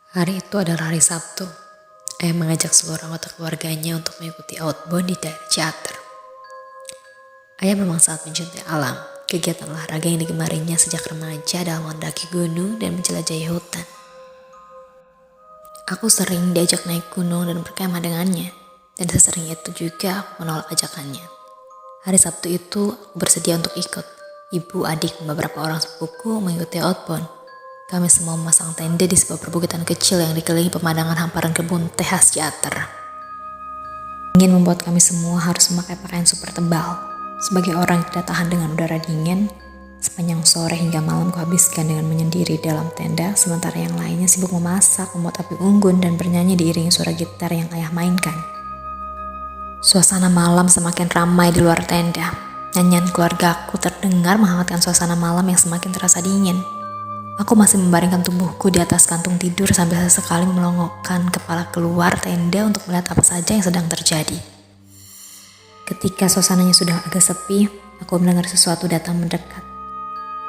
Hari itu adalah hari Sabtu. Ayah mengajak seluruh anggota keluarganya untuk mengikuti outbound di daerah Ciater. Ayah memang sangat mencintai alam, kegiatan olahraga yang digemarinya sejak remaja adalah mendaki gunung dan menjelajahi hutan. Aku sering diajak naik gunung dan berkemah dengannya, dan sesering itu juga aku menolak ajakannya. Hari Sabtu itu aku bersedia untuk ikut. Ibu, adik, dan beberapa orang sepupuku mengikuti outbound. Kami semua memasang tenda di sebuah perbukitan kecil yang dikelilingi pemandangan hamparan kebun teh khas Ciater. Ingin membuat kami semua harus memakai pakaian super tebal. Sebagai orang yang tidak tahan dengan udara dingin, sepanjang sore hingga malam kuhabiskan dengan menyendiri dalam tenda, sementara yang lainnya sibuk memasak, membuat api unggun, dan bernyanyi diiringi suara gitar yang ayah mainkan. Suasana malam semakin ramai di luar tenda. Nyanyian keluargaku terdengar menghangatkan suasana malam yang semakin terasa dingin. Aku masih membaringkan tubuhku di atas kantung tidur sambil sesekali melongokkan kepala keluar tenda untuk melihat apa saja yang sedang terjadi. Ketika suasananya sudah agak sepi, aku mendengar sesuatu datang mendekat.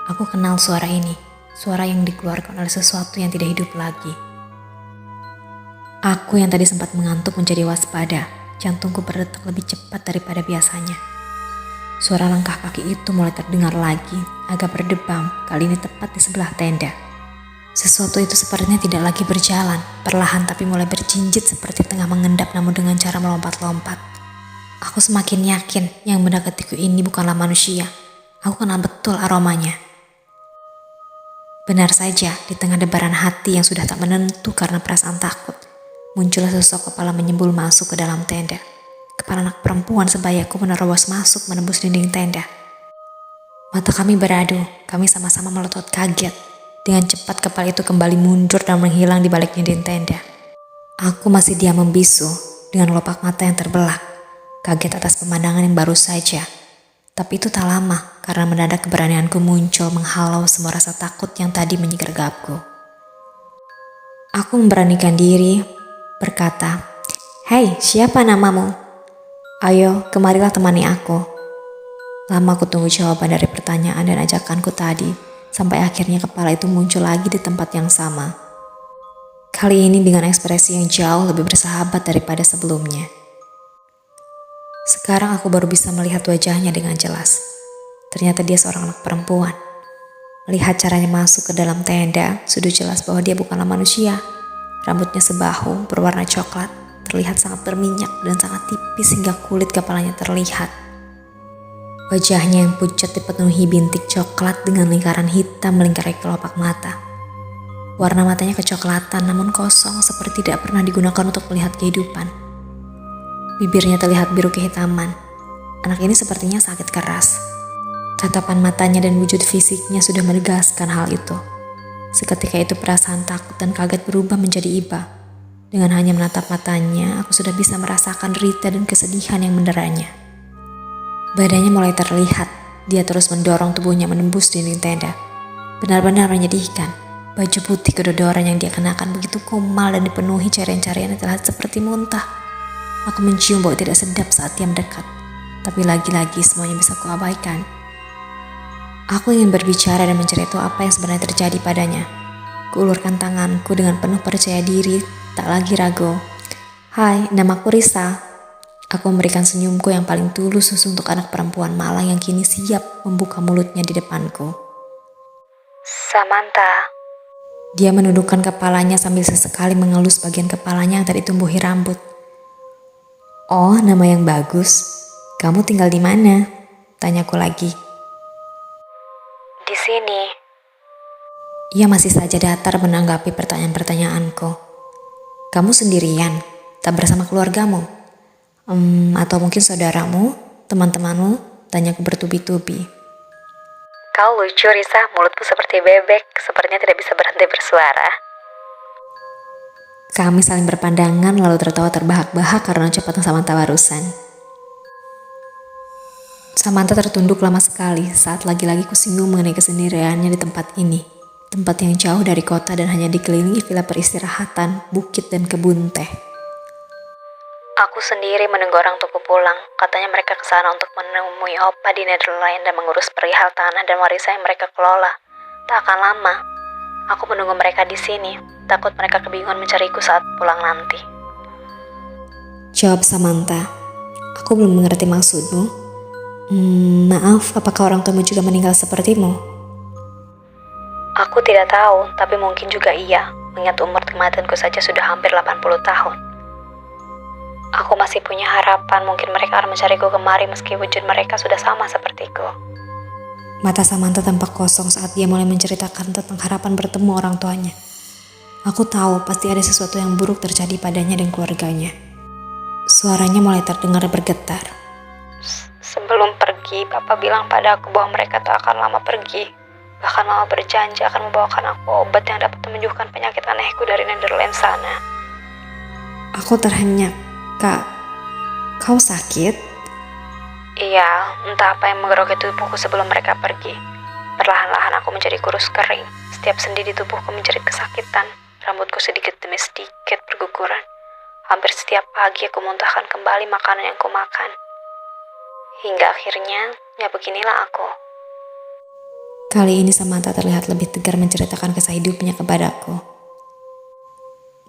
Aku kenal suara ini, suara yang dikeluarkan oleh sesuatu yang tidak hidup lagi. Aku yang tadi sempat mengantuk menjadi waspada, jantungku berdetak lebih cepat daripada biasanya. Suara langkah kaki itu mulai terdengar lagi, agak berdebam, kali ini tepat di sebelah tenda. Sesuatu itu sepertinya tidak lagi berjalan, perlahan tapi mulai berjinjit seperti tengah mengendap namun dengan cara melompat-lompat. Aku semakin yakin yang mendekatiku ini bukanlah manusia. Aku kenal betul aromanya. Benar saja, di tengah debaran hati yang sudah tak menentu karena perasaan takut, muncullah sosok kepala menyembul masuk ke dalam tenda. Kepala anak perempuan sebayaku menerobos masuk menembus dinding tenda. Mata kami beradu, kami sama-sama melotot kaget. Dengan cepat kepala itu kembali mundur dan menghilang di balik dinding tenda. Aku masih diam membisu, dengan kelopak mata yang terbelah. Kaget atas pemandangan yang baru saja. Tapi itu tak lama, karena mendadak keberanianku muncul menghalau semua rasa takut yang tadi menyergapku. Aku memberanikan diri, berkata, "Hei, siapa namamu? Ayo, kemarilah temani aku." Lama aku tunggu jawaban dari pertanyaan dan ajakanku tadi, sampai akhirnya kepala itu muncul lagi di tempat yang sama. Kali ini dengan ekspresi yang jauh lebih bersahabat daripada sebelumnya. Sekarang aku baru bisa melihat wajahnya dengan jelas. Ternyata dia seorang anak perempuan. Melihat caranya masuk ke dalam tenda, sudah jelas bahwa dia bukanlah manusia. Rambutnya sebahu, berwarna coklat, terlihat sangat berminyak dan sangat tipis hingga kulit kepalanya terlihat. Wajahnya yang pucat dipenuhi bintik coklat dengan lingkaran hitam melingkari kelopak mata. Warna matanya kecoklatan namun kosong seperti tidak pernah digunakan untuk melihat kehidupan. Bibirnya terlihat biru kehitaman. Anak ini sepertinya sakit keras. Tatapan matanya dan wujud fisiknya sudah menegaskan hal itu. Seketika itu perasaan takut dan kaget berubah menjadi iba. Dengan hanya menatap matanya, aku sudah bisa merasakan derita dan kesedihan yang menderanya. Badannya mulai terlihat, dia terus mendorong tubuhnya menembus dinding tenda. Benar-benar menyedihkan. Baju putih kedodoran yang dia kenakan begitu kumal dan dipenuhi carian-carian yang terlihat seperti muntah. Aku mencium bau tidak sedap saat dia mendekat, tapi lagi-lagi semuanya bisa kuabaikan. Aku ingin berbicara dan mencari tahu apa yang sebenarnya terjadi padanya. Kuulurkan tanganku dengan penuh percaya diri, tak lagi ragu. "Hai, namaku Risa." Aku memberikan senyumku yang paling tulus untuk anak perempuan malang yang kini siap membuka mulutnya di depanku. Samantha. Dia menundukkan kepalanya sambil sesekali mengelus bagian kepalanya yang tadi tumbuhi rambut. "Oh, nama yang bagus. Kamu tinggal di mana?" tanyaku lagi. Di sini. Ia masih saja datar menanggapi pertanyaan-pertanyaanku. "Kamu sendirian? Tak bersama keluargamu? Atau mungkin saudaramu, teman-temanmu?" tanyaku bertubi-tubi. Kau lucu, Risa. Mulutmu seperti bebek. Sepertinya tidak bisa berhenti bersuara. Kami saling berpandangan lalu tertawa terbahak-bahak karena ucapan Samantha barusan. Samantha tertunduk lama sekali saat lagi-lagi kusinggung mengenai kesendiriannya di tempat ini. Tempat yang jauh dari kota dan hanya dikelilingi villa peristirahatan, bukit dan kebun teh. Aku sendiri menunggu orang tuaku pulang. Katanya mereka ke sana untuk menemui opa di Netherlands dan mengurus perihal tanah dan warisan yang mereka kelola. Tak akan lama. Aku menunggu mereka di sini. Takut mereka kebingungan mencariku saat pulang nanti. Jawab Samantha. Aku belum mengerti maksudmu. Maaf, apakah orang tuamu juga meninggal sepertimu? Aku tidak tahu, tapi mungkin juga iya. Mengingat umur kematianku saja sudah hampir 80 tahun. Aku masih punya harapan mungkin mereka akan mencariku kemari meski wujud mereka sudah sama sepertiku. Mata Samantha tampak kosong saat dia mulai menceritakan tentang harapan bertemu orang tuanya. Aku tahu pasti ada sesuatu yang buruk terjadi padanya dan keluarganya. Suaranya mulai terdengar bergetar. Sebelum pergi, Papa bilang pada aku bahwa mereka tak akan lama pergi. Bahkan Mama berjanji akan membawakan aku obat yang dapat menyembuhkan penyakit anehku dari Netherlands sana. Aku terhenyak. Kak, kau sakit? Iya, entah apa yang menggeroki tubuhku sebelum mereka pergi. Perlahan-lahan aku menjadi kurus kering. Setiap sendi di tubuhku menjerit kesakitan. Rambutku sedikit demi sedikit berguguran. Hampir setiap pagi aku muntahkan kembali makanan yang kumakan. Hingga akhirnya, ya beginilah aku. Kali ini Samantha terlihat lebih tegar menceritakan kisah hidupnya kepadaku.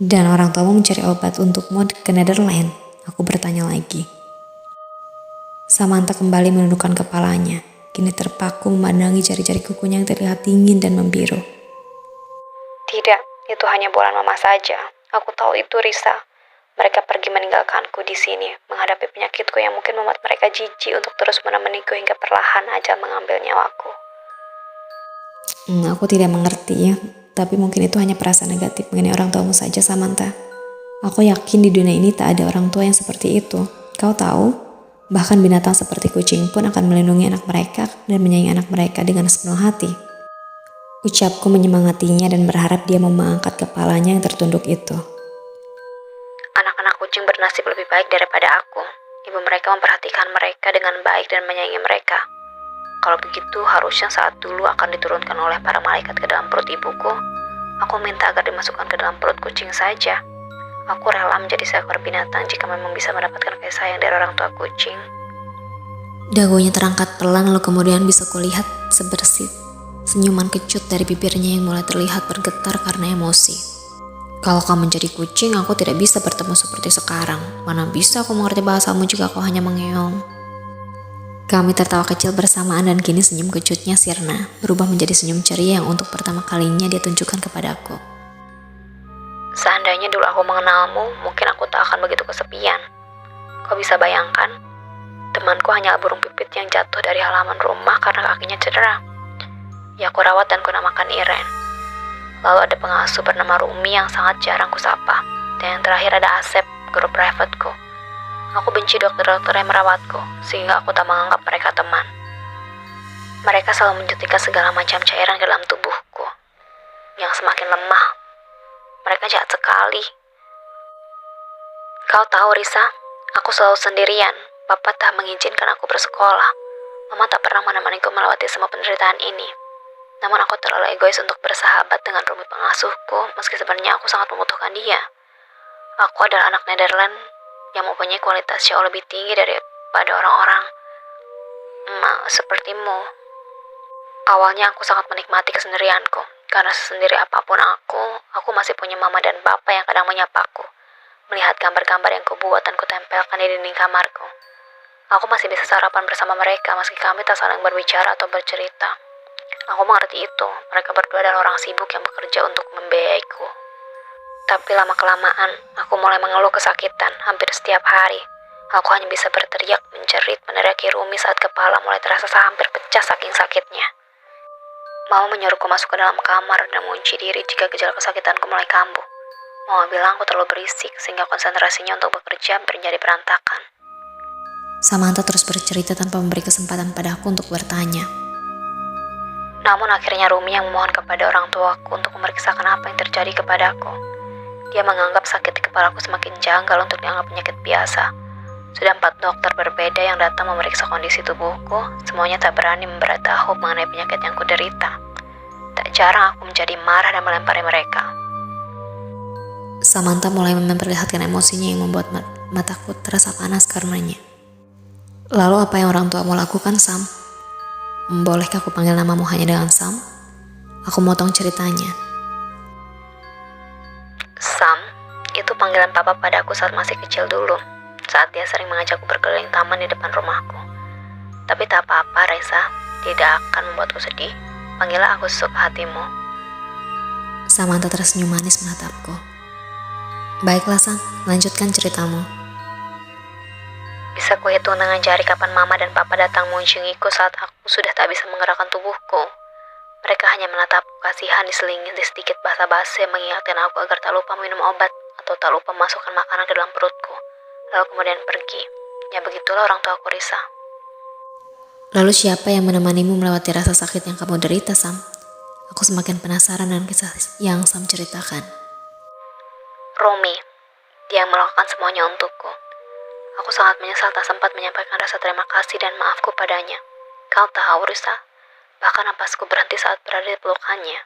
Dan orang tuamu mencari obat untukmu ke Netherlands? Aku bertanya lagi. Samantha kembali menundukkan kepalanya. Kini terpaku memandangi jari-jari kukunya yang terlihat dingin dan membiru. Tidak, itu hanya bualan Mama saja. Aku tahu itu, Risa. Mereka pergi meninggalkanku di sini, menghadapi penyakitku yang mungkin membuat mereka jijik untuk terus menemaniku hingga perlahan ajal mengambil nyawaku. Aku tidak mengerti ya, tapi mungkin itu hanya perasaan negatif mengenai orang tuamu saja, Samantha. Aku yakin di dunia ini tak ada orang tua yang seperti itu. Kau tahu, bahkan binatang seperti kucing pun akan melindungi anak mereka dan menyayangi anak mereka dengan sepenuh hati. Ucapku menyemangatinya dan berharap dia mau mengangkat kepalanya yang tertunduk itu. Anak-anak kucing bernasib lebih baik daripada aku. Ibu mereka memperhatikan mereka dengan baik dan menyayangi mereka. Kalau begitu, harusnya saat dulu akan diturunkan oleh para malaikat ke dalam perut ibuku. Aku minta agar dimasukkan ke dalam perut kucing saja. Aku rela menjadi seekor binatang jika memang bisa mendapatkan kasih sayang dari orang tua kucing. Dagunya terangkat pelan lalu kemudian bisa kulihat sebersit senyuman kecut dari bibirnya yang mulai terlihat bergetar karena emosi. Kalau kau menjadi kucing, aku tidak bisa bertemu seperti sekarang. Mana bisa aku mengerti bahasamu jika kau hanya mengeong. Kami tertawa kecil bersamaan dan kini senyum kecutnya sirna, berubah menjadi senyum ceria yang untuk pertama kalinya dia tunjukkan kepadaku. Seandainya dulu aku mengenalmu, mungkin aku tak akan begitu kesepian. Kau bisa bayangkan, temanku hanya burung pipit yang jatuh dari halaman rumah karena kakinya cedera. Ya aku rawat dan kunamakan Iren. Lalu ada pengasuh bernama Rumi yang sangat jarang kusapa. Dan yang terakhir ada Asep, guru privateku. Aku benci dokter-dokter yang merawatku, sehingga aku tak menganggap mereka teman. Mereka selalu menyuntikkan segala macam cairan ke dalam tubuhku, yang semakin lemah. Mereka jahat sekali. Kau tahu, Risa, aku selalu sendirian. Papa tak mengizinkan aku bersekolah. Mama tak pernah menemaniku melewati semua penderitaan ini. Namun aku terlalu egois untuk bersahabat dengan Rumi pengasuhku, meski sebenarnya aku sangat membutuhkan dia. Aku adalah anak Netherlands yang mempunyai kualitas jauh lebih tinggi daripada orang-orang sepertimu. Awalnya aku sangat menikmati kesendirianku, karena sesendiri apapun aku masih punya mama dan papa yang kadang menyapaku, melihat gambar-gambar yang kubuat dan kutempelkan di dinding kamarku. Aku masih bisa sarapan bersama mereka meski kami tak saling berbicara atau bercerita. Aku mengerti itu, mereka berdua adalah orang sibuk yang bekerja untuk membiayaiku. Tapi lama-kelamaan, aku mulai mengeluh kesakitan hampir setiap hari. Aku hanya bisa berteriak, menjerit, meneriaki Rumi saat kepala mulai terasa hampir pecah saking sakitnya. Mama menyuruhku masuk ke dalam kamar dan mengunci diri jika gejala kesakitanku mulai kambuh. Mama bilang aku terlalu berisik sehingga konsentrasinya untuk bekerja menjadi berantakan. Samantha terus bercerita tanpa memberi kesempatan padaku untuk bertanya. Namun akhirnya Rumi yang memohon kepada orang tuaku untuk memeriksakan apa yang terjadi kepadaku. Dia menganggap sakit di kepalaku semakin janggal untuk dianggap penyakit biasa. Sudah 4 dokter berbeda yang datang memeriksa kondisi tubuhku, semuanya tak berani memberitahu mengenai penyakit yang kuderita. Tak jarang aku menjadi marah dan melempari mereka. Samantha mulai memperlihatkan emosinya yang membuat mataku terasa panas karenanya. Lalu apa yang orang tuamu lakukan, Sam? Bolehkah aku panggil namamu hanya dengan Sam? Aku motong ceritanya. Sam, itu panggilan papa padaku saat masih kecil dulu, saat dia sering mengajakku berkeliling taman di depan rumahku. Tapi tak apa-apa, Reza, tidak akan membuatku sedih. Panggillah aku sesuka hatimu. Samantha tersenyum manis menatapku. Baiklah Sam, lanjutkan ceritamu. Bisa kuhitung dengan jari kapan mama dan papa datang mengunjungiku saat aku sudah tak bisa menggerakkan tubuhku. Mereka hanya menatapku kasihan diselingi di sedikit basa-basi yang mengingatkan aku agar tak lupa minum obat atau tak lupa masukkan makanan ke dalam perutku. Lalu kemudian pergi. Ya begitulah orang tua aku, Risa. Lalu siapa yang menemanimu melewati rasa sakit yang kamu derita, Sam? Aku semakin penasaran dengan kisah yang Sam ceritakan. Rumi, dia yang melakukan semuanya untukku. Aku sangat menyesal tak sempat menyampaikan rasa terima kasih dan maafku padanya. Kau tahu, Risa, bahkan napasku berhenti saat berada di pelukannya.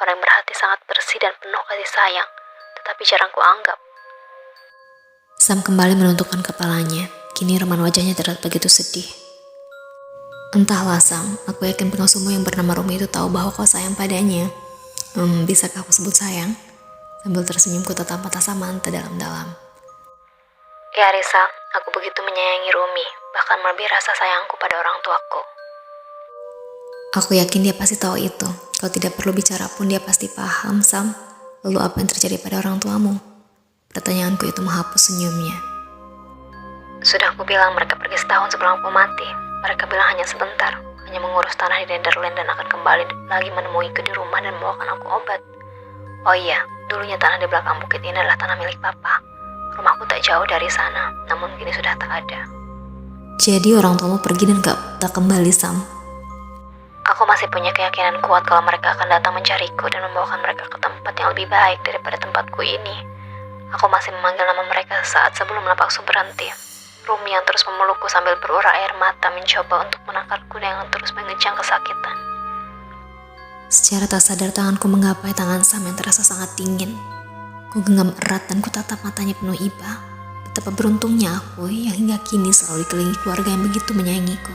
Orang yang berhati sangat bersih dan penuh kasih sayang, tetapi jarang kuanggap. Sam kembali menundukkan kepalanya. Kini reman wajahnya terlihat begitu sedih. Entahlah Sam, aku yakin pengasuhmu yang bernama Rumi itu tahu bahwa kau sayang padanya. Bisakah aku sebut sayang? Sambil tersenyum ku tatap mata Samantha dalam-dalam. Ya Risa, aku begitu menyayangi Rumi, bahkan melebihi rasa sayangku pada orang tuaku. Aku yakin dia pasti tahu itu. Kau tidak perlu bicara pun dia pasti paham, Sam. Lalu apa yang terjadi pada orang tuamu? Pertanyaanku itu menghapus senyumnya. Sudah aku bilang mereka pergi setahun sebelum aku mati. Mereka bilang hanya sebentar, hanya mengurus tanah di Netherlands dan akan kembali lagi menemuiku di rumah dan membawakan aku obat. Oh iya, dulunya tanah di belakang bukit ini adalah tanah milik papa. Rumahku tak jauh dari sana, namun kini sudah tak ada. Jadi orang tuamu pergi dan tak kembali, Sam? Aku masih punya keyakinan kuat kalau mereka akan datang mencariku dan membawakan mereka ke tempat yang lebih baik daripada tempatku ini. Aku masih memanggil nama mereka saat sebelum napasku berhenti. Rumi yang terus memelukku sambil berurai air mata mencoba untuk menangkapku dengan terus mengejang kesakitan. Secara tak sadar tanganku menggapai tangan Sam yang terasa sangat dingin. Ku genggam erat dan ku tatap matanya penuh iba. Betapa beruntungnya aku yang hingga kini selalu dikelilingi keluarga yang begitu menyayangiku.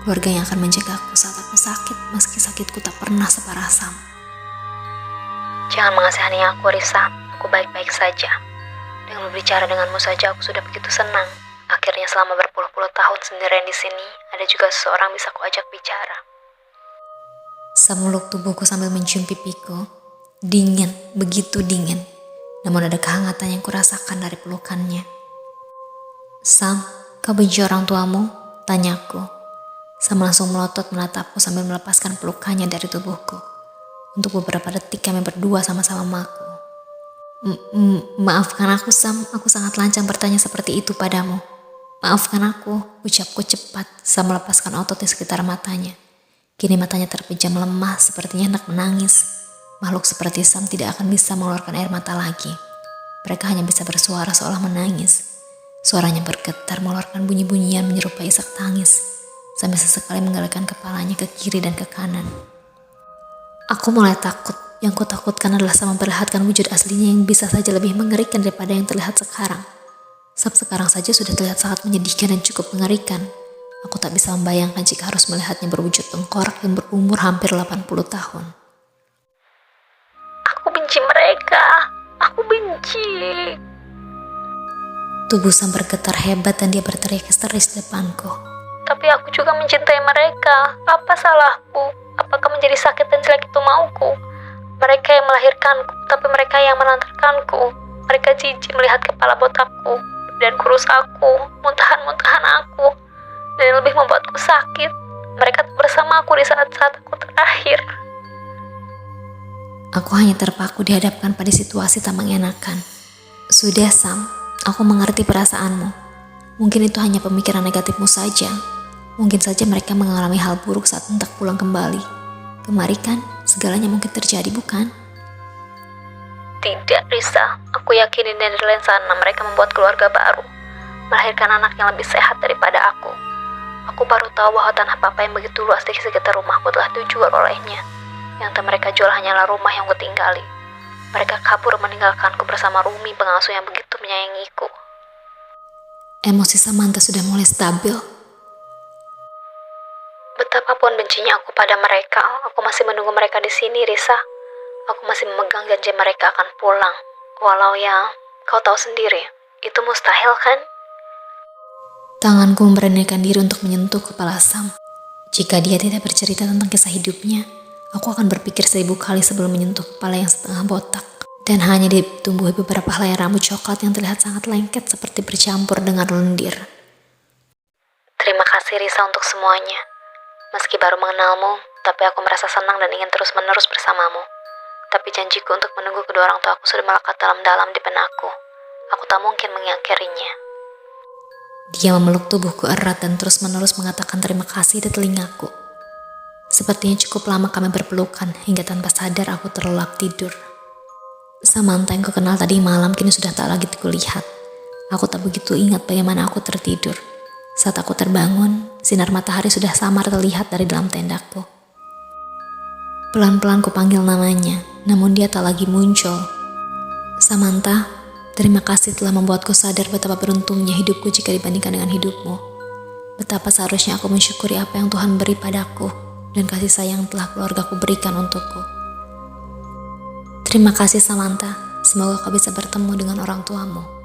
Keluarga yang akan menjagaku saat aku sakit meski sakitku tak pernah separah Sam. Jangan mengasihani aku, Risa. Aku baik-baik saja. Dengan berbicara denganmu saja aku sudah begitu senang. Akhirnya selama berpuluh-puluh tahun sendirian di sini, ada juga seseorang bisa kuajak bicara. Sam meluk tubuhku sambil mencium pipiku. Dingin, begitu dingin. Namun ada kehangatan yang kurasakan dari pelukannya. Sam, kau benci orang tuamu? Tanyaku. Sam langsung melotot menatapku sambil melepaskan pelukannya dari tubuhku. Untuk beberapa detik kami berdua sama-sama maku. Maafkan aku Sam, aku sangat lancang bertanya seperti itu padamu. Maafkan aku, ucapku cepat. Sam melepaskan otot di sekitar matanya. Kini matanya terpejam lemah sepertinya hendak menangis. Makhluk seperti Sam tidak akan bisa mengeluarkan air mata lagi. Mereka hanya bisa bersuara seolah menangis. Suaranya bergetar mengeluarkan bunyi-bunyian menyerupai isak tangis. Sambil sesekali menggelengkan kepalanya ke kiri dan ke kanan. Aku mulai takut. Yang kutakutkan adalah Sam memperlihatkan wujud aslinya yang bisa saja lebih mengerikan daripada yang terlihat sekarang. Sam sekarang saja sudah terlihat sangat menyedihkan dan cukup mengerikan. Aku tak bisa membayangkan jika harus melihatnya berwujud tengkorak yang berumur hampir 80 tahun. Aku benci mereka. Aku benci. Tubuh Sam bergetar hebat dan dia berteriak histeris di depanku. Tapi aku juga mencintai mereka. Apa salahku? Apakah menjadi sakit dan jelek itu mauku? Mereka yang melahirkanku, tapi mereka yang menantarkanku. Mereka jijik melihat kepala botakku dan kurus aku, muntahan-muntahan aku, dan yang lebih membuatku sakit. Mereka bersama aku di saat-saat aku terakhir. Aku hanya terpaku dihadapkan pada situasi tak mengenakan. Sudah Sam, aku mengerti perasaanmu. Mungkin itu hanya pemikiran negatifmu saja. Mungkin saja mereka mengalami hal buruk saat hendak pulang kembali. Kemari kan, segalanya mungkin terjadi, bukan? Tidak, Risa. Aku yakin di Netherlands sana mereka membuat keluarga baru. Melahirkan anak yang lebih sehat daripada aku. Aku baru tahu bahwa tanah papa yang begitu luas di sekitar rumahku telah dijual olehnya. Yang mereka jual hanyalah rumah yang kutinggali. Mereka kabur meninggalkanku bersama Rumi, pengasuh yang begitu menyayangiku. Emosi Samantha sudah mulai stabil. Betapapun bencinya aku pada mereka, aku masih menunggu mereka di sini, Risa. Aku masih memegang janji mereka akan pulang. Walau ya, kau tahu sendiri, itu mustahil kan? Tanganku memberanikan diri untuk menyentuh kepala Sam. Jika dia tidak bercerita tentang kisah hidupnya, aku akan berpikir 1000 kali sebelum menyentuh kepala yang setengah botak. Dan hanya ditumbuhi beberapa helai rambut coklat yang terlihat sangat lengket seperti bercampur dengan lendir. Terima kasih Risa untuk semuanya. Meski baru mengenalmu, tapi aku merasa senang dan ingin terus-menerus bersamamu. Tapi janjiku untuk menunggu kedua orang tua aku sudah melekat dalam-dalam di benakku. Aku tak mungkin mengingkarinya. Dia memeluk tubuhku erat dan terus-menerus mengatakan terima kasih di telingaku. Sepertinya cukup lama kami berpelukan hingga tanpa sadar aku terlelap tidur. Samantha yang kukenal tadi malam kini sudah tak lagi kulihat. Aku tak begitu ingat bagaimana aku tertidur. Saat aku terbangun, sinar matahari sudah samar terlihat dari dalam tendaku. Pelan-pelan kupanggil namanya, namun dia tak lagi muncul. Samantha, terima kasih telah membuatku sadar betapa beruntungnya hidupku jika dibandingkan dengan hidupmu. Betapa seharusnya aku mensyukuri apa yang Tuhan beri padaku dan kasih sayang telah keluargaku berikan untukku. Terima kasih Samantha, semoga kau bisa bertemu dengan orang tuamu.